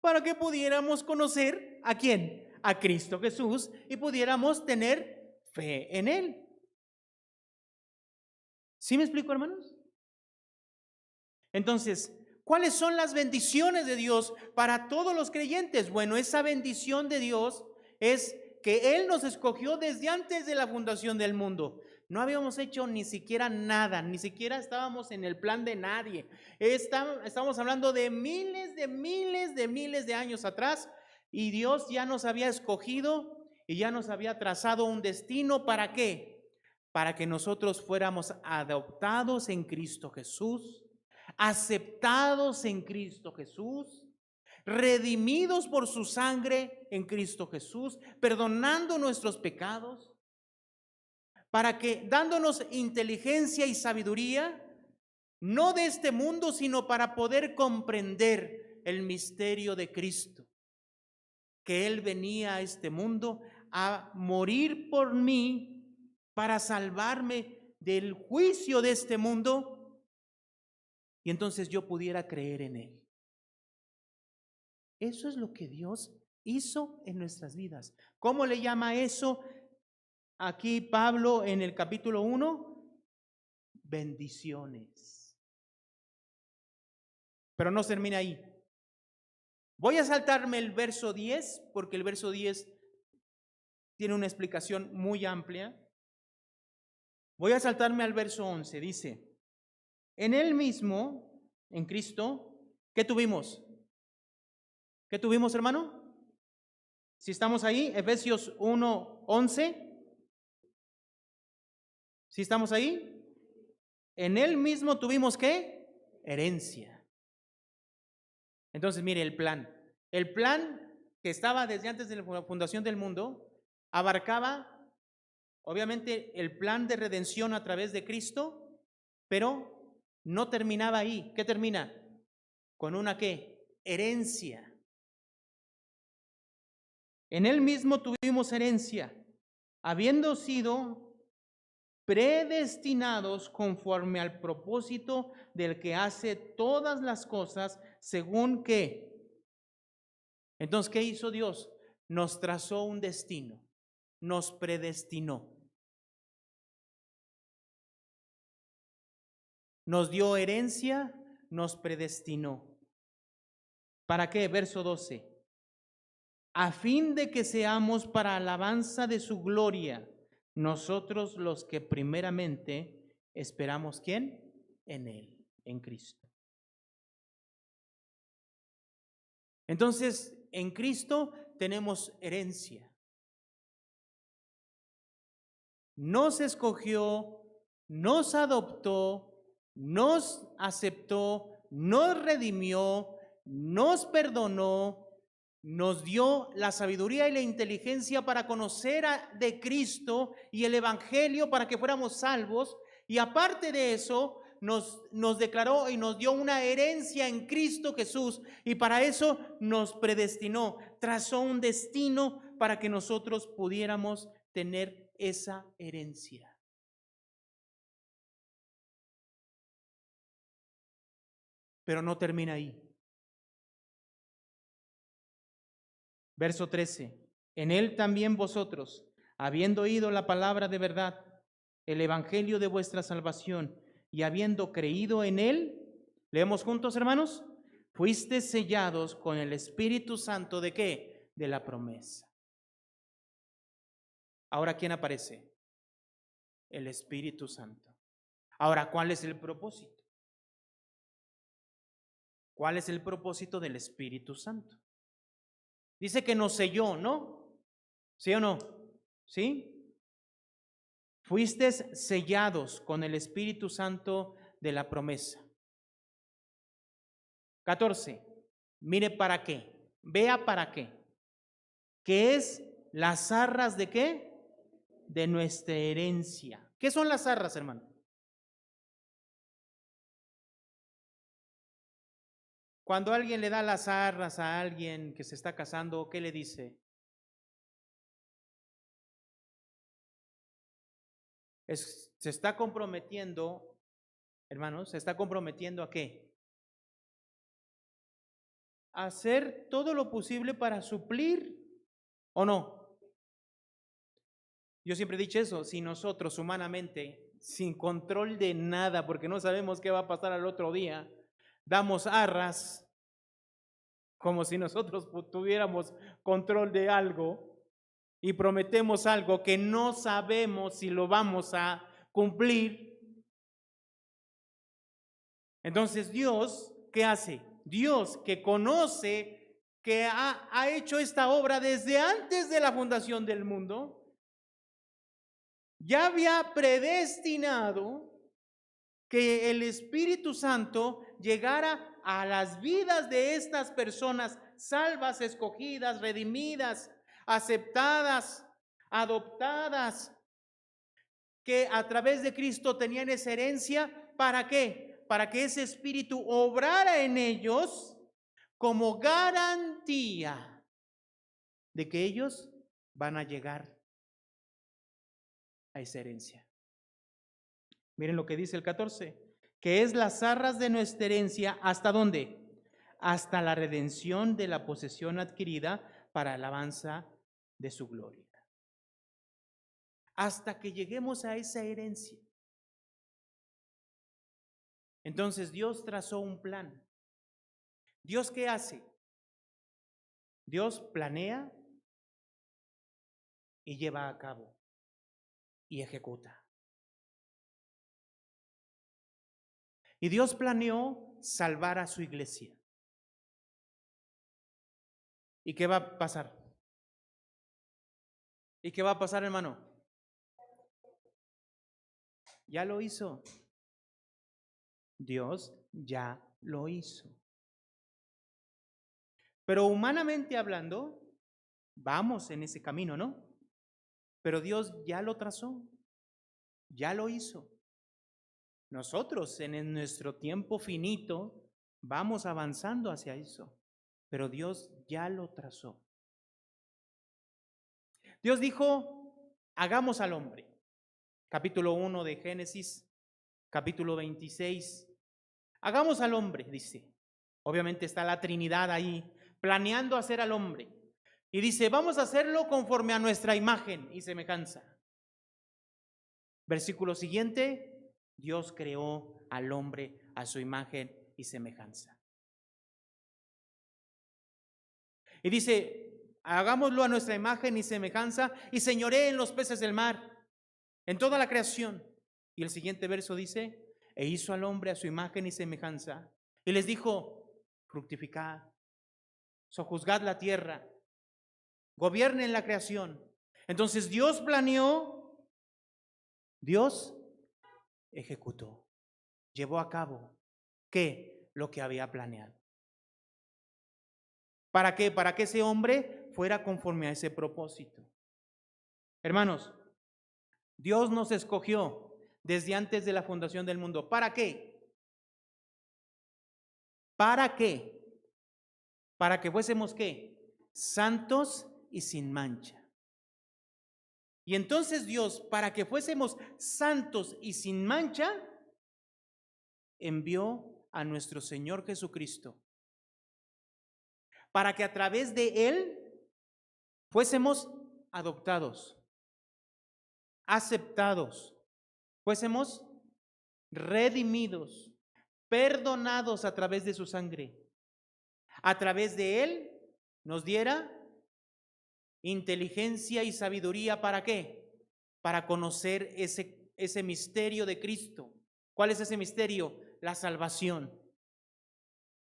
A: Para que pudiéramos conocer ¿a quién? A Cristo Jesús y pudiéramos tener fe en Él. ¿Sí me explico, hermanos? Entonces, ¿cuáles son las bendiciones de Dios para todos los creyentes? Bueno, esa bendición de Dios es que Él nos escogió desde antes de la fundación del mundo. No habíamos hecho ni siquiera nada, ni siquiera estábamos en el plan de nadie. Estamos hablando de miles de años atrás, y Dios ya nos había escogido y ya nos había trazado un destino. ¿Para qué? Para que nosotros fuéramos adoptados en Cristo Jesús, aceptados en Cristo Jesús, redimidos por su sangre en Cristo Jesús, perdonando nuestros pecados, para que dándonos inteligencia y sabiduría, no de este mundo, sino para poder comprender el misterio de Cristo, que Él venía a este mundo a morir por mí para salvarme del juicio de este mundo, y entonces yo pudiera creer en Él. Eso es lo que Dios hizo en nuestras vidas. ¿Cómo le llama eso aquí Pablo en el capítulo 1? Bendiciones. Pero no termina ahí. Voy a saltarme el verso 10 porque el verso 10 tiene una explicación muy amplia. Voy a saltarme al verso 11. Dice, en Él mismo, en Cristo, ¿qué tuvimos? ¿Qué tuvimos, hermano? Si estamos ahí, Efesios 1:11. ¿Sí estamos ahí? En Él mismo tuvimos ¿qué? Herencia. Entonces, mire, el plan. El plan que estaba desde antes de la fundación del mundo abarcaba, obviamente, el plan de redención a través de Cristo, pero no terminaba ahí. ¿Qué termina? Con una ¿qué? Herencia. En Él mismo tuvimos herencia, habiendo sido predestinados conforme al propósito del que hace todas las cosas según qué. Entonces, ¿qué hizo Dios? Nos trazó un destino, nos predestinó. Nos dio herencia, nos predestinó. ¿Para qué? Verso 12. A fin de que seamos para alabanza de su gloria, nosotros los que primeramente esperamos, ¿quién? En Él, en Cristo. Entonces, en Cristo tenemos herencia. Nos escogió, nos adoptó, nos aceptó, nos redimió, nos perdonó, nos dio la sabiduría y la inteligencia para conocer de Cristo y el Evangelio para que fuéramos salvos. Y aparte de eso, nos declaró y nos dio una herencia en Cristo Jesús. Y para eso nos predestinó, trazó un destino para que nosotros pudiéramos tener esa herencia. Pero no termina ahí. Verso 13. En Él también vosotros, habiendo oído la palabra de verdad, el evangelio de vuestra salvación, y habiendo creído en Él, leemos juntos, hermanos, fuisteis sellados con el Espíritu Santo ¿de qué? De la promesa. Ahora, ¿quién aparece? El Espíritu Santo. Ahora, ¿cuál es el propósito? ¿Cuál es el propósito del Espíritu Santo? Dice que nos selló, ¿no? ¿Sí o no? ¿Sí? Fuisteis sellados con el Espíritu Santo de la promesa. 14. Mire para qué. Vea para qué. ¿Qué es las arras de qué? De nuestra herencia. ¿Qué son las arras, hermano? Cuando alguien le da las arras a alguien que se está casando, ¿qué le dice? Se está comprometiendo, hermanos, se está comprometiendo ¿a qué? A hacer todo lo posible para suplir, ¿o no? Yo siempre he dicho eso, si nosotros humanamente, sin control de nada, porque no sabemos qué va a pasar al otro día, damos arras como si nosotros tuviéramos control de algo y prometemos algo que no sabemos si lo vamos a cumplir. Entonces Dios, ¿qué hace? Dios que conoce, que ha hecho esta obra desde antes de la fundación del mundo, ya había predestinado que el Espíritu Santo llegara a las vidas de estas personas salvas, escogidas, redimidas, aceptadas, adoptadas, que a través de Cristo tenían esa herencia. ¿Para qué? Para que ese Espíritu obrara en ellos como garantía de que ellos van a llegar a esa herencia. Miren lo que dice el 14, que es las arras de nuestra herencia, ¿hasta dónde? Hasta la redención de la posesión adquirida para alabanza de su gloria. Hasta que lleguemos a esa herencia. Entonces Dios trazó un plan. ¿Dios qué hace? Dios planea y lleva a cabo y ejecuta. Y Dios planeó salvar a su iglesia. ¿Y qué va a pasar? ¿Y qué va a pasar, hermano? Ya lo hizo. Dios ya lo hizo. Pero humanamente hablando, vamos en ese camino, ¿no? Pero Dios ya lo trazó, ya lo hizo. Nosotros en nuestro tiempo finito vamos avanzando hacia eso, pero Dios ya lo trazó. Dios dijo, hagamos al hombre. Capítulo 1 de Génesis, capítulo 26. Hagamos al hombre, dice. Obviamente está la Trinidad ahí, planeando hacer al hombre. Y dice, vamos a hacerlo conforme a nuestra imagen y semejanza. Versículo siguiente, Dios creó al hombre a su imagen y semejanza. Y dice, hagámoslo a nuestra imagen y semejanza y señoree en los peces del mar, en toda la creación. Y el siguiente verso dice, e hizo al hombre a su imagen y semejanza. Y les dijo, fructificad, sojuzgad la tierra, gobiernen la creación. Entonces Dios planeó, Dios ejecutó, llevó a cabo, ¿qué? Lo que había planeado. ¿Para qué? Para que ese hombre fuera conforme a ese propósito. Hermanos, Dios nos escogió desde antes de la fundación del mundo. ¿Para qué? ¿Para qué? Para que fuésemos ¿qué? Santos y sin mancha. Y entonces Dios, para que fuésemos santos y sin mancha, envió a nuestro Señor Jesucristo, para que a través de Él fuésemos adoptados, aceptados, fuésemos redimidos, perdonados a través de su sangre. A través de Él nos diera inteligencia y sabiduría. ¿Para qué? Para conocer ese misterio de Cristo. ¿Cuál es ese misterio? La salvación.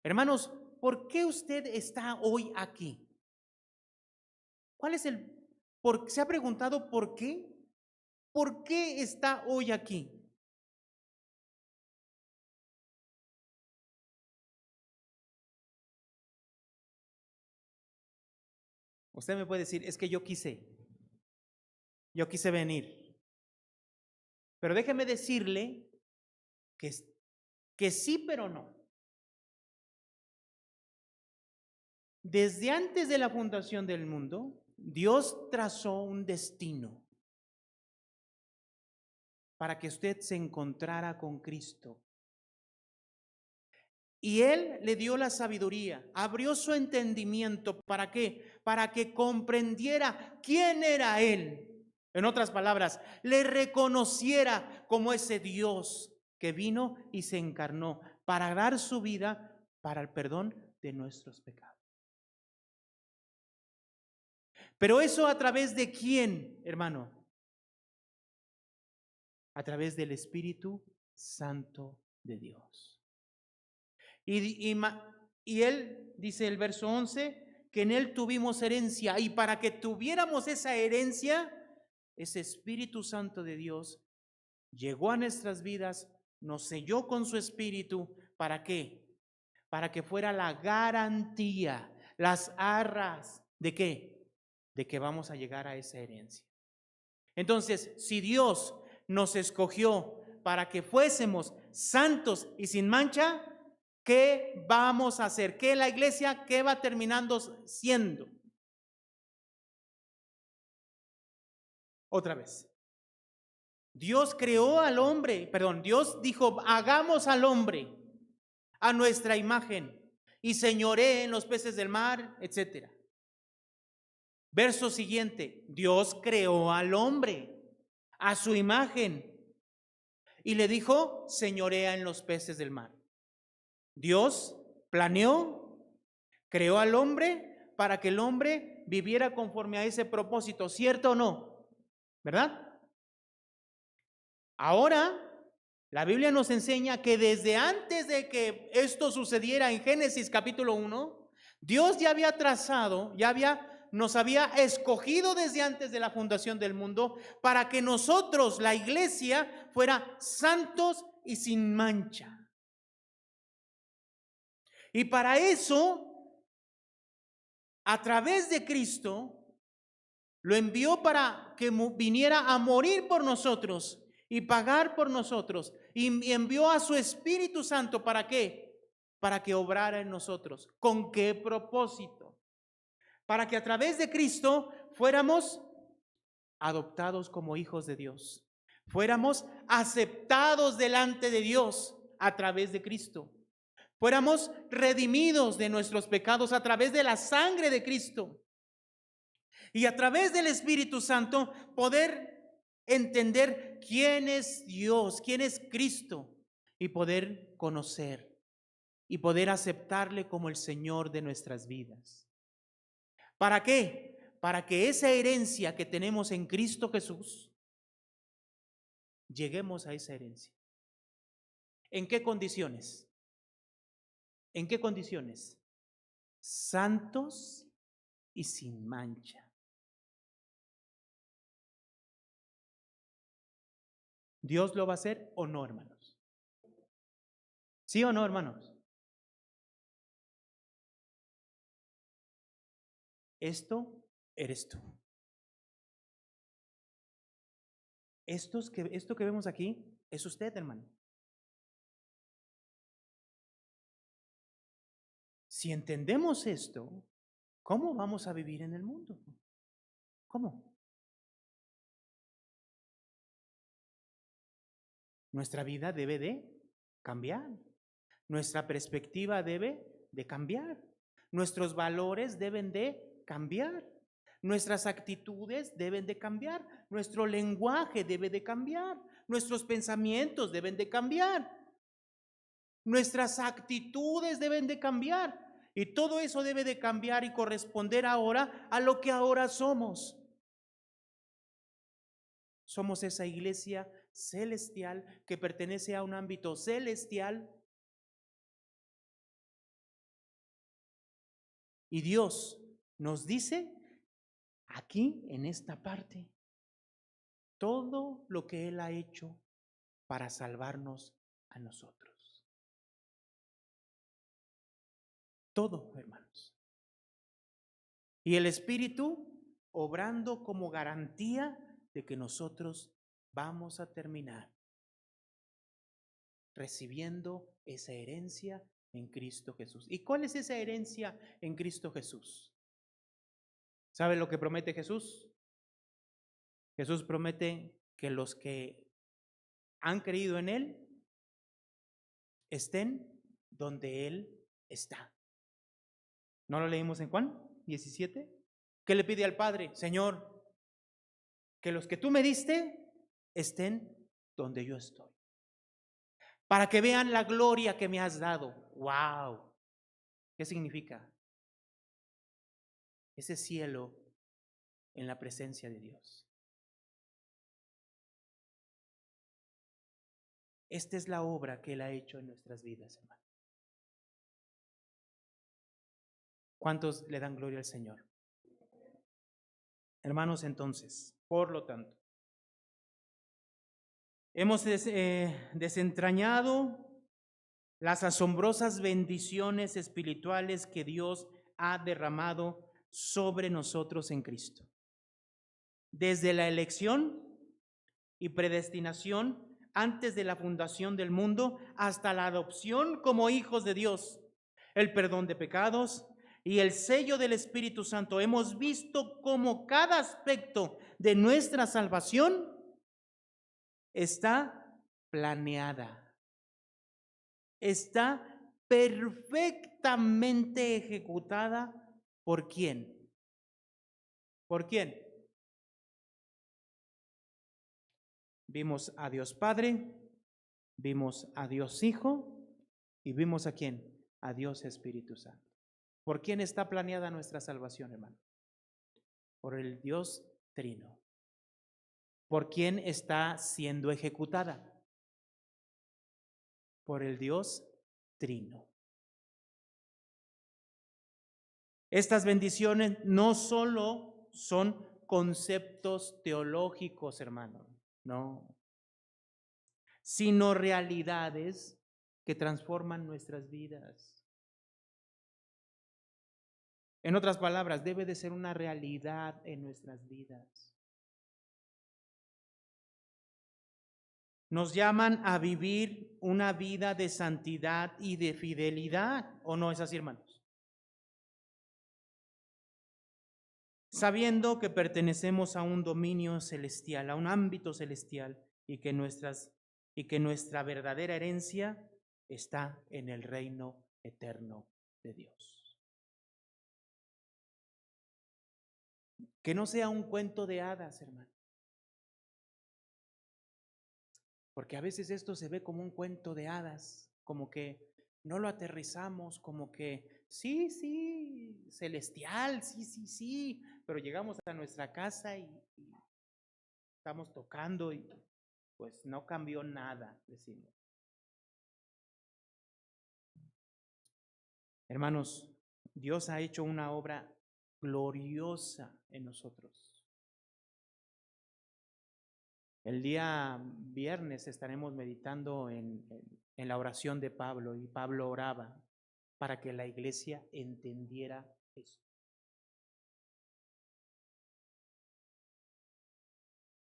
A: Hermanos, ¿por qué usted está hoy aquí? ¿Cuál es ¿Se ha preguntado por qué? ¿Por qué está hoy aquí? Usted me puede decir, es que yo quise venir. Pero déjeme decirle que sí, pero no. Desde antes de la fundación del mundo, Dios trazó un destino para que usted se encontrara con Cristo. Y Él le dio la sabiduría, abrió su entendimiento. ¿Para qué? Para que comprendiera quién era Él. En otras palabras, le reconociera como ese Dios que vino y se encarnó para dar su vida para el perdón de nuestros pecados. Pero eso ¿a través de quién, hermano? A través del Espíritu Santo de Dios. Y Él, dice el verso 11, que en Él tuvimos herencia. Y para que tuviéramos esa herencia, ese Espíritu Santo de Dios llegó a nuestras vidas, nos selló con su Espíritu. ¿Para qué? Para que fuera la garantía, las arras ¿de qué? De que vamos a llegar a esa herencia. Entonces, si Dios nos escogió para que fuésemos santos y sin mancha, ¿qué vamos a hacer? ¿Qué la iglesia, qué va terminando siendo? Otra vez. Dios creó al hombre, Dios dijo, hagamos al hombre a nuestra imagen y señoree en los peces del mar, etc. Verso siguiente, Dios creó al hombre a su imagen y le dijo, señorea en los peces del mar. Dios planeó, creó al hombre para que el hombre viviera conforme a ese propósito, ¿cierto o no? ¿Verdad? Ahora, la Biblia nos enseña que desde antes de que esto sucediera en Génesis capítulo 1, Dios ya había trazado, nos había escogido desde antes de la fundación del mundo para que nosotros, la iglesia, fuera santos y sin mancha. Y para eso, a través de Cristo, lo envió para que viniera a morir por nosotros y pagar por nosotros. Y envió a su Espíritu Santo, ¿para qué? Para que obrara en nosotros. ¿Con qué propósito? Para que a través de Cristo fuéramos adoptados como hijos de Dios. Fuéramos aceptados delante de Dios a través de Cristo. Fuéramos redimidos de nuestros pecados a través de la sangre de Cristo. Y a través del Espíritu Santo poder entender quién es Dios, quién es Cristo, y poder conocer y poder aceptarle como el Señor de nuestras vidas. ¿Para qué? Para que esa herencia que tenemos en Cristo Jesús, lleguemos a esa herencia. ¿En qué condiciones? ¿En qué condiciones? Santos y sin mancha. ¿Dios lo va a hacer o no, hermanos? ¿Sí o no, hermanos? Esto eres tú. Esto que vemos aquí es usted, hermano. Si entendemos esto, ¿cómo vamos a vivir en el mundo? ¿Cómo? Nuestra vida debe de cambiar. Nuestra perspectiva debe de cambiar. Nuestros valores deben de cambiar. Nuestras actitudes deben de cambiar. Nuestro lenguaje debe de cambiar. Nuestros pensamientos deben de cambiar. Nuestras actitudes deben de cambiar. Y todo eso debe de cambiar y corresponder ahora a lo que ahora somos. Somos esa iglesia celestial que pertenece a un ámbito celestial. Y Dios nos dice aquí en esta parte todo lo que Él ha hecho para salvarnos a nosotros. Todo, hermanos. Y el Espíritu obrando como garantía de que nosotros vamos a terminar recibiendo esa herencia en Cristo Jesús. ¿Y cuál es esa herencia en Cristo Jesús? ¿Sabe lo que promete Jesús? Jesús promete que los que han creído en Él estén donde Él está. ¿No lo leímos en Juan 17? ¿Qué le pide al Padre? Señor, que los que tú me diste estén donde yo estoy, para que vean la gloria que me has dado. ¡Wow! ¿Qué significa? Ese cielo en la presencia de Dios. Esta es la obra que Él ha hecho en nuestras vidas, hermano. ¿Cuántos le dan gloria al Señor? Hermanos, entonces, por lo tanto, hemos desentrañado las asombrosas bendiciones espirituales que Dios ha derramado sobre nosotros en Cristo. Desde la elección y predestinación antes de la fundación del mundo hasta la adopción como hijos de Dios, el perdón de pecados y el sello del Espíritu Santo. Hemos visto cómo cada aspecto de nuestra salvación está planeada, está perfectamente ejecutada. ¿Por quién? ¿Por quién? Vimos a Dios Padre, vimos a Dios Hijo y vimos a quién, a Dios Espíritu Santo. ¿Por quién está planeada nuestra salvación, hermano? Por el Dios Trino. ¿Por quién está siendo ejecutada? Por el Dios Trino. Estas bendiciones no solo son conceptos teológicos, hermano, no, sino realidades que transforman nuestras vidas. En otras palabras, debe de ser una realidad en nuestras vidas. Nos llaman a vivir una vida de santidad y de fidelidad, ¿o no es así, hermanos? Sabiendo que pertenecemos a un dominio celestial, a un ámbito celestial, y que nuestra verdadera herencia está en el reino eterno de Dios. Que no sea un cuento de hadas, hermano. Porque a veces esto se ve como un cuento de hadas, como que no lo aterrizamos, como que sí, celestial, sí, pero llegamos a nuestra casa y estamos tocando y pues no cambió nada, decimos. Hermanos, Dios ha hecho una obra gloriosa en nosotros. El día viernes estaremos meditando en la oración de Pablo, y Pablo oraba para que la iglesia entendiera esto.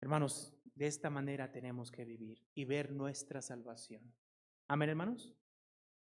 A: Hermanos, de esta manera tenemos que vivir y ver nuestra salvación. Amén, hermanos.